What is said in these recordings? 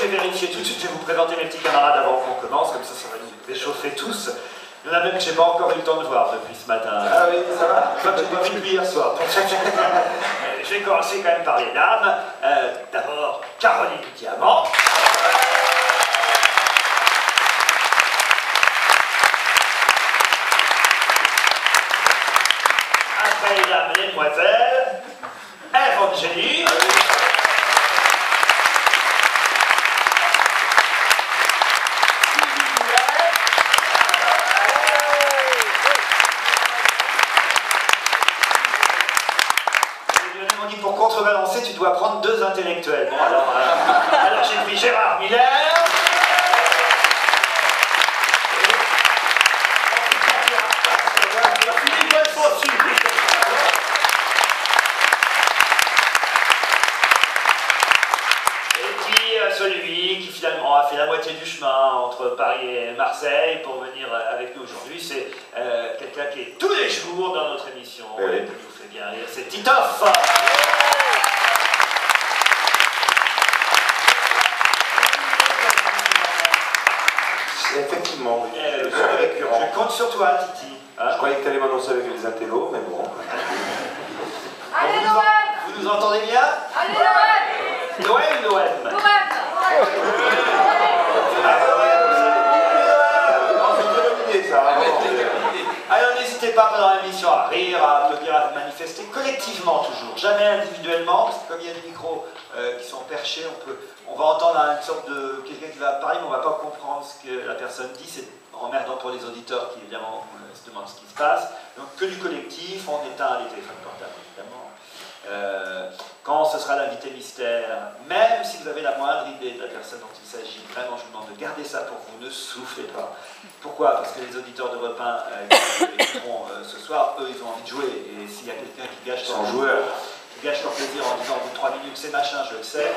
vais vérifier tout de suite, je vais vous présenter mes petits camarades avant qu'on commence, comme ça va nous réchauffer tous. Il y en a même que je n'ai pas encore eu le temps de voir depuis ce matin. Ah oui, ça va? Toi, tu m'as vu depuis hier soir. Je vais commencer quand même par les dames. D'abord, Caroline Diamant. Après les dames, les demoiselles. Ève Angélie. Pour contrebalancer, tu dois prendre 2 intellectuels. Bon, alors j'ai pris Gérard Miller. Et puis celui qui finalement a fait la moitié du chemin entre Paris et Marseille pour venir avec nous aujourd'hui, c'est quelqu'un qui est tous les jours dans notre émission et qui nous fait bien rire, c'est Titoff. Effectivement, oui. Je compte sur toi, Titi. Hein? Je croyais que tu allais m'annoncer avec les intellos, mais bon. Allez, Noël! Vous nous entendez bien? Allez, Noël! Noël ou Noël? Alors n'hésitez pas pendant l'émission à rire, à applaudir, à manifester collectivement toujours, jamais individuellement, parce que comme il y a des micros qui sont perchés, on va entendre une sorte de quelqu'un qui va parler, mais on ne va pas comprendre ce que la personne dit, c'est emmerdant pour les auditeurs qui évidemment se demandent ce qui se passe. Donc que du collectif, on éteint les téléphones portables évidemment. Quand ce sera l'invité mystère, même si vous avez la moindre idée de la personne dont il s'agit, vraiment je vous demande de garder ça pour vous, ne soufflez pas. Pourquoi? Parce que les auditeurs de Europe 1 qui écouteront ce soir, eux ils ont envie de jouer, et s'il y a quelqu'un qui gâche leur plaisir en disant au bout de 3 minutes c'est machin, je le sais,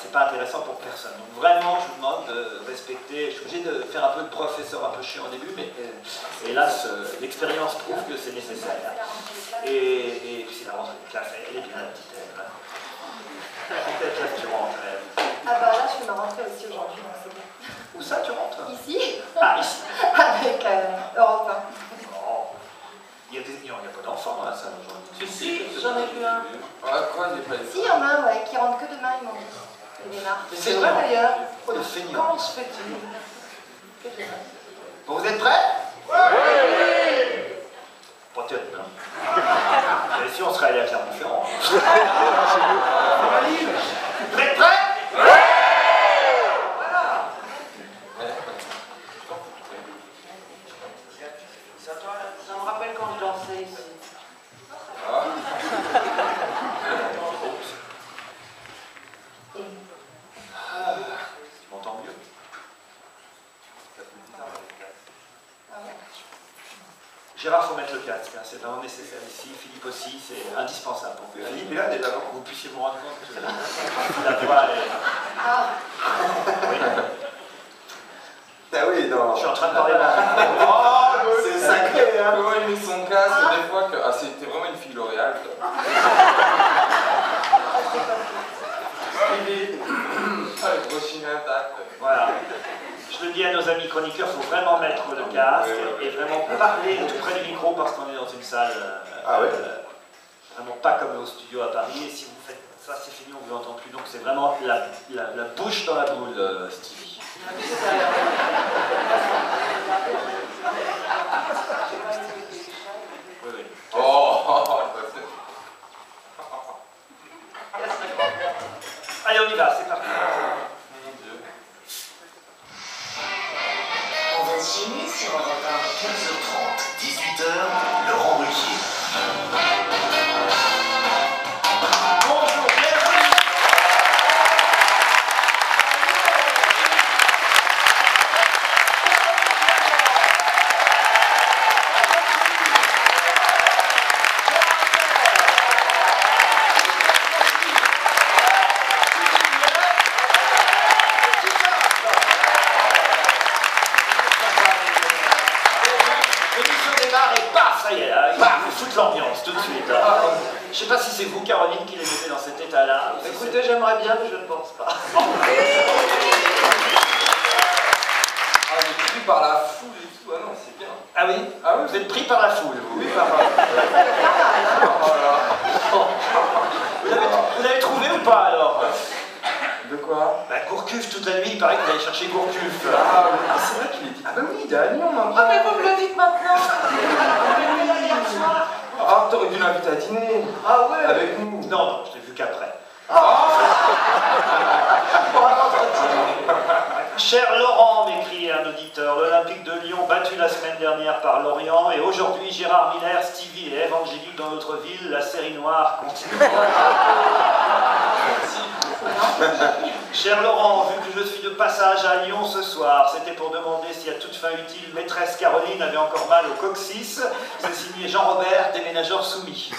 c'est pas intéressant pour personne. Donc vraiment je vous demande de respecter, je suis obligé de faire un peu de professeur un peu chiant au début, mais hélas l'expérience prouve que c'est nécessaire. Et puis c'est la rentrée de classe, elle est bien la petite Ève. Quelle classe tu rentres, Ève? Ah bah là je fais ma rentrée aussi aujourd'hui, donc c'est bon. Où ça tu rentres? Ici? Ah ici. Avec Europe 1. Oh. Il n'y a pas d'enfants là, ça aujourd'hui. Si, j'en ai vu un. Ah, quoi, il n'est pas Si, il y en a un, ouais, qui rentre que demain, ils m'ont dit. Il démarre. C'est vrai d'ailleurs. Oh, le feignant. Comment se fait-il? Bon, vous êtes prêts? Oui. Peut-être, hein. Mais si on serait allé à Clermont-Ferrand. Vous êtes prêts? Oui. Voilà. Ça me rappelle quand je dansais ici. Tu m'entends mieux? Gérard, il faut mettre le casque, hein. C'est vraiment nécessaire ici. Philippe aussi, c'est indispensable pour que Philippe est là déjà, non? vous puissiez vous rendre compte que la voix est... Ah, Oui. Ah oui, non. Je suis en train de parler C'est sacré, hein. Comment il met son casque des fois que... Ah, c'était vraiment une fille L'Oréal. Ah, le gros chien intact. Voilà. Je le dis à nos amis chroniqueurs, il faut vraiment mettre le casque et vraiment parler tout près du micro parce qu'on est dans une salle vraiment pas comme au studio à Paris. Et si vous faites ça, c'est fini, on ne vous entend plus. Donc c'est vraiment la bouche dans la boule, Stevie. Oui, oui. Allez, on y va, c'est parti. On va signer sur Europe 1, 15h30, 18h, Laurent Ruquier. Bonjour, bienvenue. L'émission démarre et paf, ça y est, il fout l'ambiance tout de suite. Hein. Je sais pas si c'est vous, Caroline, qui les mettez dans cet état-là. Écoutez, j'aimerais bien, mais je ne pense pas. Ah, on est pris par la foule et tout. Ah non, c'est bien. Ah oui? Ah oui, Vous êtes pris par la foule, vous. Oui, par la Vous l'avez trouvé ou pas alors? De quoi? Bah, Gourcuff toute la nuit, il paraît que vous allez chercher Gourcuff. Ah oui, c'est vrai qu'il est dit. Ah bah oui, il est à Lyon maintenant. Ah, mais vous me le dites maintenant. Ah, t'aurais dû l'inviter à dîner. Ah ouais. Avec nous. Non, non, je l'ai vu qu'après. Cher Laurent, m'écrit un auditeur, l'Olympique de Lyon battu la semaine dernière par Lorient et aujourd'hui Gérard Miller, Stevie et Ève Angélique dans notre ville, la série noire continue. Cher Laurent, vu que je suis de passage à Lyon ce soir, c'était pour demander si à toute fin utile, maîtresse Caroline avait encore mal au coccyx. C'est signé Jean-Robert, déménageur soumis.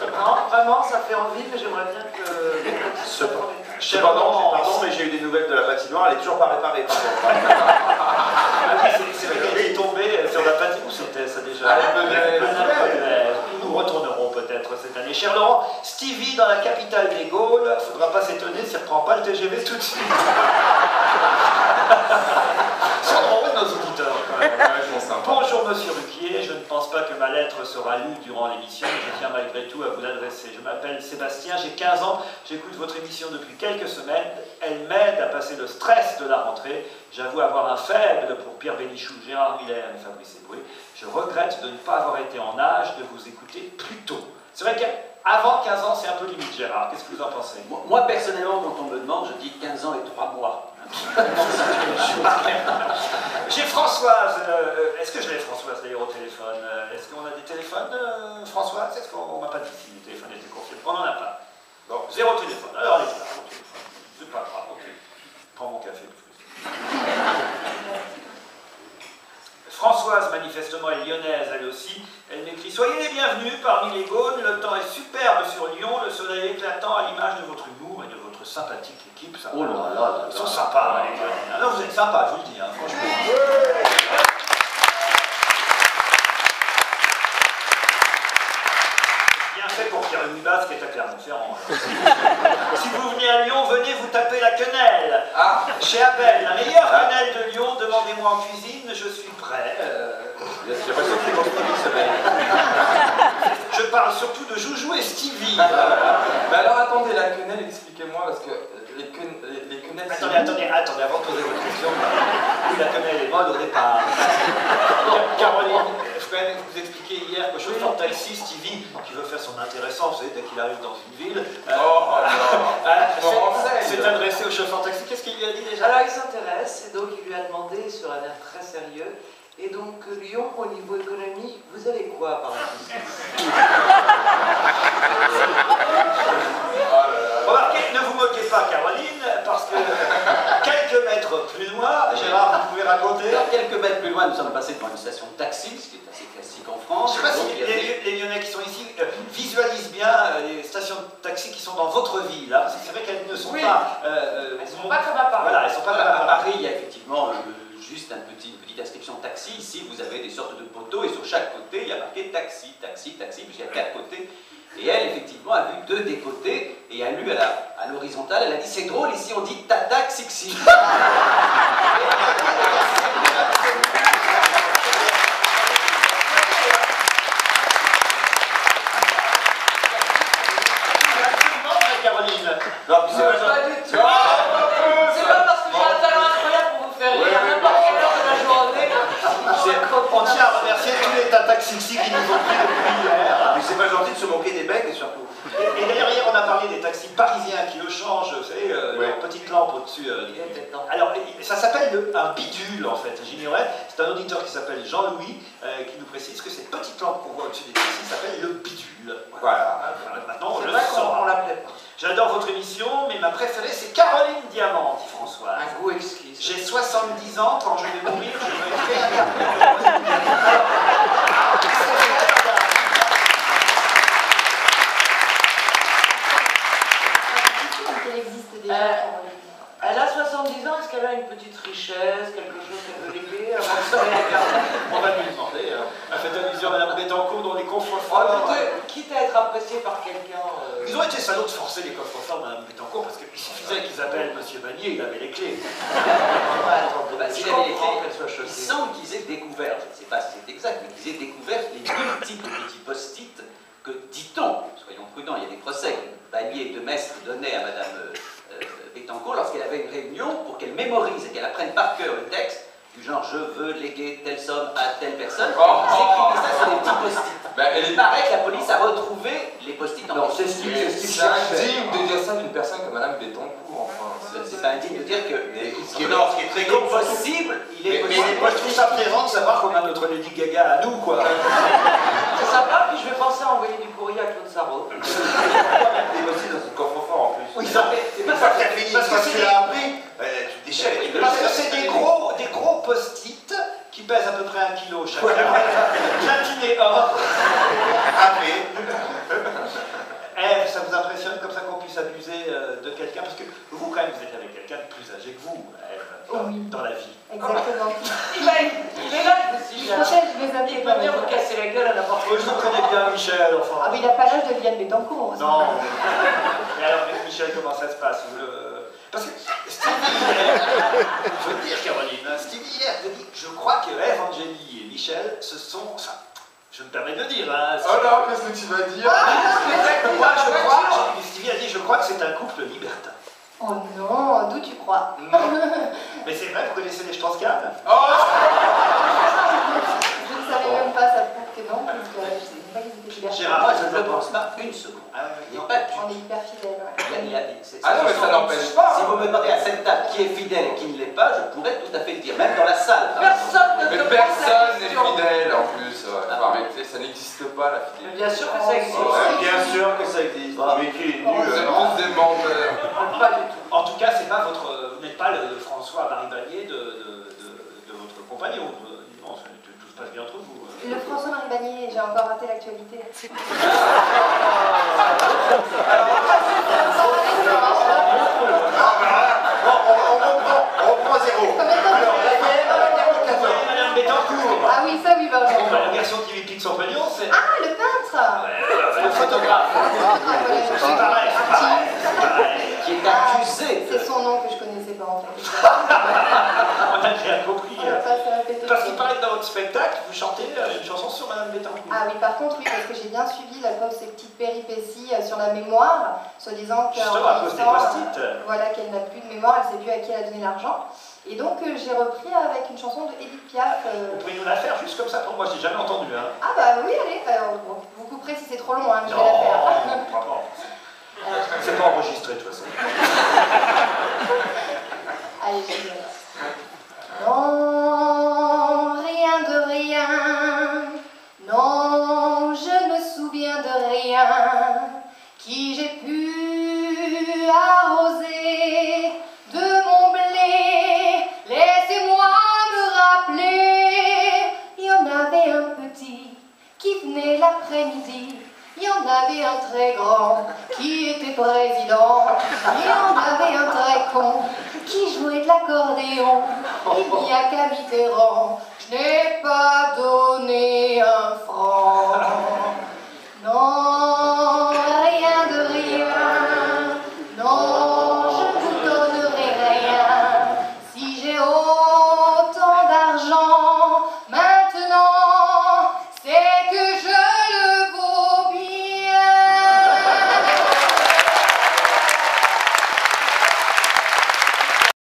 Non, vraiment, ça fait envie, mais j'aimerais bien que... Cher Pardon, Laurent, mais j'ai eu des nouvelles de la patinoire, elle est toujours pas réparée. par contre. c'est vrai qu'elle est tombée sur la patine. Où c'était ça déjà? À la Pelée. Nous retournerons peut-être cette année. Cher Laurent, Stevie dans la capitale des Gaules, faudra pas s'étonner s'il ne reprend pas le TGV tout de suite. Ils sont drôles nos auditeurs quand même. Ouais, je m'en sympa. Bonjour Monsieur Ruquier, je ne pense pas que ma lettre sera lue durant l'émission, mais je tiens malgré tout à vous l'adresser. Je m'appelle Sébastien, j'ai 15 ans, j'écoute votre émission depuis quelques semaines, elle m'aide à passer le stress de la rentrée. J'avoue avoir un faible pour Pierre Bénichou, Gérard Miller et Fabrice Eboué. Je regrette de ne pas avoir été en âge de vous écouter plus tôt. C'est vrai qu'avant 15 ans, c'est un peu limite, Gérard. Qu'est-ce que vous en pensez? Moi, personnellement, quand on me demande, je dis 15 ans et 3 mois. J'ai Françoise. Est-ce que je l'ai, Françoise, d'ailleurs, au téléphone? Est-ce qu'on a des téléphones, Françoise? Est-ce qu'on m'a pas dit si les téléphones étaient confiés? On n'en a pas. Non, zéro téléphone. Alors, elle est là. C'est pas grave, ok. Prends mon café. Françoise, manifestement, est lyonnaise, elle aussi. Elle m'écrit « Soyez les bienvenus parmi les Gaunes, le temps est superbe sur Lyon, le soleil éclatant à l'image de votre humour et de votre sympathique équipe. » Oh là là, ils sont sympas, hein, les gars. Alors, vous êtes sympas, je vous le dis, hein, franchement. Bien fait pour Pierre Hunibas qui est à Clermont-Ferrand. Si vous venez à Lyon, venez vous taper la quenelle. Ah. Chez Abel, la meilleure quenelle de Lyon, demandez-moi en cuisine, je suis prêt. J'ai l'impression que c'est mon Stevie semaine. Je parle surtout de Joujou et Stevie. Mais alors attendez, la quenelle, expliquez-moi, parce que les quenelles... Attendez, avant de poser votre question. Oui, la quenelle est mode au départ. Caroline, je peux même vous expliquer hier que chauffeur de taxi, Stevie, qui veut faire son intéressant, vous savez, dès qu'il arrive dans une ville, s'est adressé au chauffeur de taxi. Qu'est-ce qu'il lui a dit déjà? Alors, il s'intéresse, et donc il lui a demandé sur un air très sérieux, et donc Lyon, au niveau économie, vous avez quoi par exemple? Remarquez, ne vous moquez pas, Caroline, parce que quelques mètres plus loin, Gérard, vous pouvez raconter. Alors, quelques mètres plus loin, nous sommes passés devant une station de taxi, ce qui est assez classique en France. Je ne sais pas Donc, si il y avait- les Lyonnais qui sont ici visualisent bien les stations de taxi qui sont dans votre ville. Hein, parce que c'est vrai qu'elles ne sont pas... Elles ne sont pas comme à Paris. Voilà, elles ne sont pas comme À à Paris. Paris, il y a effectivement juste une petite inscription taxi. Ici, vous avez des sortes de poteaux et sur chaque côté, il y a marqué taxi, taxi, taxi, puisqu'il y a 4 côtés. Et elle, effectivement, a vu 2 des côtés et a lu à l'horizontale. Elle a dit, c'est drôle, ici on dit tata xixi. Caroline. Non, puis c'est pas Pas du tout. C'est pas parce que j'ai un talent incroyable pour vous faire rire à n'importe quelle heure de la journée. On tient à remercier tous les taxis qui nous ont pris depuis hier. Mais c'est pas gentil de se moquer des becs et surtout. Et d'ailleurs, hier, on a parlé des taxis parisiens qui le changent, vous savez, leur petite lampe au-dessus. Alors, ça s'appelle un bidule, en fait, j'ignorais. C'est un auditeur qui s'appelle Jean-Louis qui nous précise que cette petite lampe qu'on voit au-dessus des taxis s'appelle le bidule. Voilà. Maintenant, on C'est le vrai sent. qu'on l'appelait pas. J'adore votre émission, mais ma préférée, c'est Caroline Diamant, dit François. Un goût exquis. J'ai 70 ans, quand je vais mourir, je veux être réincarné. Elle existe déjà. Elle a 70 ans, est-ce qu'elle a une petite richesse, quelque chose qu'elle veut léguer avant de se réincarner? On va lui demander. Elle fait allusion à Madame Bettencourt dans les contreforts. Écoutez, quitte à être été salauds de forcer les coffres-forts Mme Bettencourt, parce qu'il suffisait qu'ils appellent M. Bagnier, il avait les clés. Bah, s'il avait les clés, qu'elle soit il choquée. semble qu'ils aient découvert, je ne sais pas si c'est exact, mais qu'ils aient découvert les multiples petits post-it que, dit-on, soyons prudents, il y a des procès que Bagnier de Maistre donnait à Mme Bettencourt lorsqu'elle avait une réunion pour qu'elle mémorise et qu'elle apprenne par cœur le texte, du genre je veux léguer telle somme à telle personne. Ils écrivaient ça sur des petits post-it. Il paraît que la police a retrouvé les post-it en Non, question. c'est indigne de dire ça d'une personne comme Madame Bettencourt, enfin. C'est pas indigne de dire que. Ce qui est très il est possible, il est possible. Mais moi je trouve ça plaisant de savoir qu'on a notre Lady Gaga à nous, quoi. C'est sympa, puis je vais penser à envoyer du courrier à Claude Sarraud. Des aussi dans un coffre-fort en plus. Oui, ça C'est pas ça qui a fini, parce que quand c'est tu des- l'as appris, tu déchires. Parce que c'est des gros post-it qui pèsent à peu près 1 kilo chacun, platinés or. Ève, ça vous impressionne comme ça qu'on puisse abuser de quelqu'un? Parce que vous, quand même, vous êtes avec quelqu'un de plus âgé que vous, Ève, dans la vie. Exactement. Il est là, je me suis Il dit. protège mes amis. Il peut bien vous casser la gueule à n'importe Moi, je vous connais bien, Michel, enfin. Ah, mais il n'a pas l'âge de Liane Bettencourt. Non. Et alors, Michel, comment ça se passe? Parce que Stevie hier, je veux te dire, Caroline, Stevie hier te dit, je crois que Ève, Angélie et Michel, ce sont, enfin, je me permets de le dire, hein. Oh là, qu'est-ce que tu vas dire? Moi, Stevie a dit, je crois que c'est un couple libertin. Oh non, d'où tu crois? Mais c'est vrai, vous connaissez les Strauss-Kahn? Je ne savais même pas, ça prouve que non, parce que je ne savais pas qu'ils étaient libertins. Gérard, Moi, je ne le pense pas une seconde. Il n'est pas du On est hyper fidèles, ouais. Ah non, mais ça n'empêche pas. Si vous me demandez à cette table qui est fidèle et qui ne l'est pas, je pourrais tout à fait le dire, même dans la salle. par exemple. Personne ne Mais te personne n'est pose la question. fidèle en plus, faut arrêter, ça n'existe pas la Mais fidélité. bien sûr que ça existe. Bien sûr que ça existe. Mais qui est Vous nul. êtes tous des menteurs. Pas du tout. En tout cas, c'est pas vous n'êtes pas le François-Marie Bagnier de votre compagnon. Non, tout se passe bien entre vous. Le François-Marie Bagnier, j'ai encore raté l'actualité. On reprend à zéro. Combien de temps Alors, vous la faites guerre, Madame Bettencourt. Ah oui, ça oui, Bon, Benjamin. bah, la version qui lui pique son pognon, c'est Ah, le peintre. le photographe. C'est pareil, c'est pareil. Qui est accusé. C'est son nom que je connaissais pas en fait. On a bien compris. On va pas se répéter. Parce qu'il paraît que dans votre spectacle, vous chantez une chanson sur Madame Bettencourt. Ah oui, par contre, oui, parce que j'ai bien suivi la pauvre, ces petites péripéties sur la mémoire, soi-disant qu'en Justement, à cause des vieillissant, post-it. voilà, qu'elle n'a plus de mémoire, elle ne sait plus à qui elle a donné l'argent. Et donc, j'ai repris avec une chanson de Edith Piaf. Vous pouvez nous la faire juste comme ça pour moi, je l'ai jamais entendu. Hein. Ah bah oui, allez, bon, vous couperez si c'est trop long, hein, mais je vais la Non, faire. je crois pas. C'est pas enregistré de toute façon. Allez, je vais. Non, rien de rien. Non, je me souviens de rien. Qui j'ai pu arroser de mon blé. Laissez-moi me rappeler. Il y en avait un petit qui venait l'après-midi. Il y en avait un très grand qui était président. Il y en avait un très con qui jouait de l'accordéon. Il n'y a qu'à Mitterrand, je n'ai pas donné un